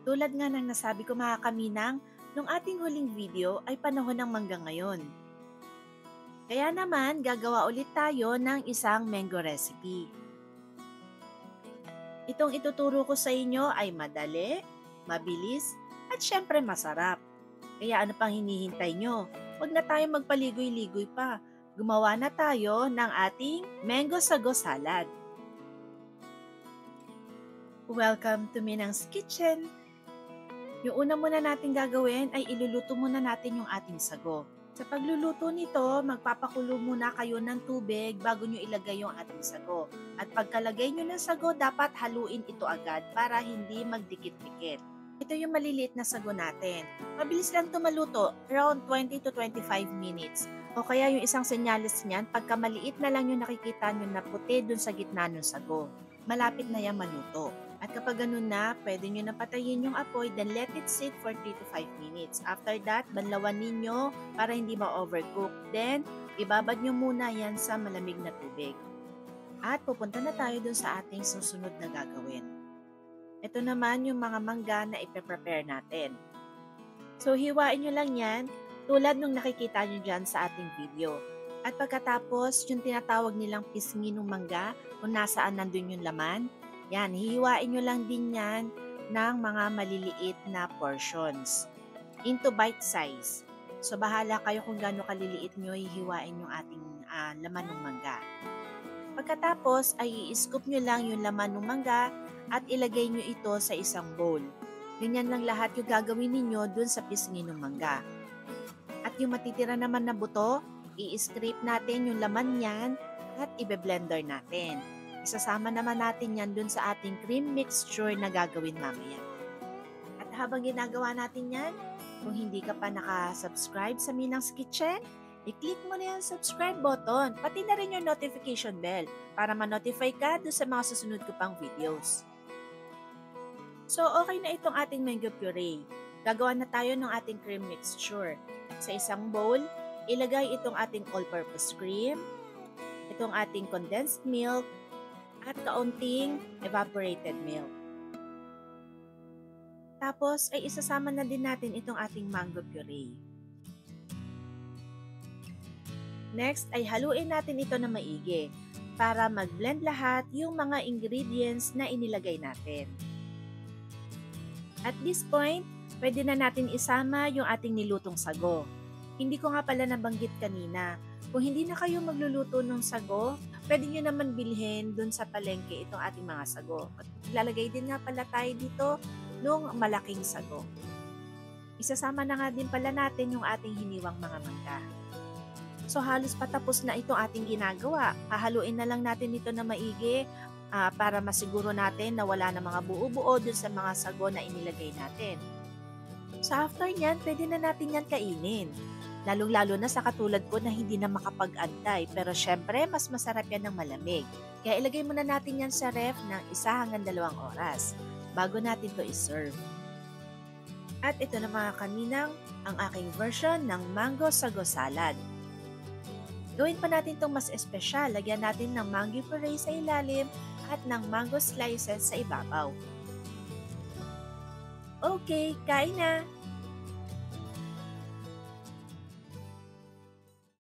Tulad nga ng nasabi ko mga kaminang, nung ating huling video ay panahon ng mangga ngayon. Kaya naman gagawa ulit tayo ng isang mango recipe. Itong ituturo ko sa inyo ay madali, mabilis, at syempre masarap. Kaya ano pang hinihintay nyo? Huwag na tayong magpaligoy-ligoy pa. Gumawa na tayo ng ating mango sago salad. Welcome to Minang's Kitchen! Yung una muna natin gagawin ay iluluto muna natin yung ating sago. Sa pagluluto nito, magpapakulo muna kayo ng tubig bago nyo ilagay yung ating sago. At pagkalagay nyo ng sago, dapat haluin ito agad para hindi magdikit-dikit. Ito yung maliliit na sago natin. Mabilis lang ito maluto, around 20 to 25 minutes. O kaya yung isang senyales niyan, pagka maliit na lang yung nakikita nyo na puti dun sa gitna ng sago. Malapit na yan maluto. At kapag ganun na, pwede nyo na patayin yung apoy, then let it sit for 3 to 5 minutes. After that, banlawan ninyo para hindi ma-overcook. Then, ibabad nyo muna yan sa malamig na tubig. At pupunta na tayo dun sa ating susunod na gagawin. Ito naman yung mga mangga na ipe-prepare natin. So, hiwain nyo lang yan tulad nung nakikita nyo dyan sa ating video. At pagkatapos, yung tinatawag nilang pisngi ng mangga, kung nasaan nandun yung laman, yan, hihiwain nyo lang din yan ng mga maliliit na portions into bite size. So, bahala kayo kung gaano kaliliit nyo hihiwain yung ating laman ng mangga. Pagkatapos, ay i-scoop nyo lang yung laman ng mangga at ilagay nyo ito sa isang bowl. Ganyan lang lahat yung gagawin ninyo dun sa pisngi ng mangga. At yung matitira naman na buto, i-scrape natin yung laman niyan at i-blender natin. Isasama naman natin yan dun sa ating cream mixture na gagawin mamaya. At habang ginagawa natin yan, kung hindi ka pa nakasubscribe sa Minang's Kitchen, i-click mo na yung subscribe button, pati na rin yung notification bell para ma-notify ka dun sa mga susunod ko pang videos. So, okay na itong ating mango puree. Gagawa na tayo ng ating cream mixture. Sa isang bowl, ilagay itong ating all-purpose cream, itong ating condensed milk, at kaunting evaporated milk. Tapos ay isasama na din natin itong ating mango puree. Next ay haluin natin ito na maigi para mag-blend lahat yung mga ingredients na inilagay natin. At this point, pwede na natin isama yung ating nilutong sago. Hindi ko nga pala nabanggit kanina. Kung hindi na kayo magluluto ng sago, pwede nyo naman bilhin dun sa palengke itong ating mga sago. At lalagay din nga pala tayo dito nung malaking sago. Isasama na nga din pala natin yung ating hiniwang mga mangga. So halos patapos na itong ating ginagawa. Hahaluin na lang natin ito na maigi para masiguro natin na wala na mga buo-buo dun sa mga sago na inilagay natin. So after nyan, pwede na natin yan kainin. Lalong-lalo na sa katulad ko na hindi na makapag-antay. Pero syempre, mas masarap yan ng malamig. Kaya ilagay muna natin yan sa ref ng 1 hanggang 2 oras bago natin to i-serve. At ito na mga kaninang ang aking version ng mango sago salad. Gawin pa natin itong mas espesyal. Lagyan natin ng mango puree sa ilalim at ng mango slices sa ibabaw. Okay, kain na!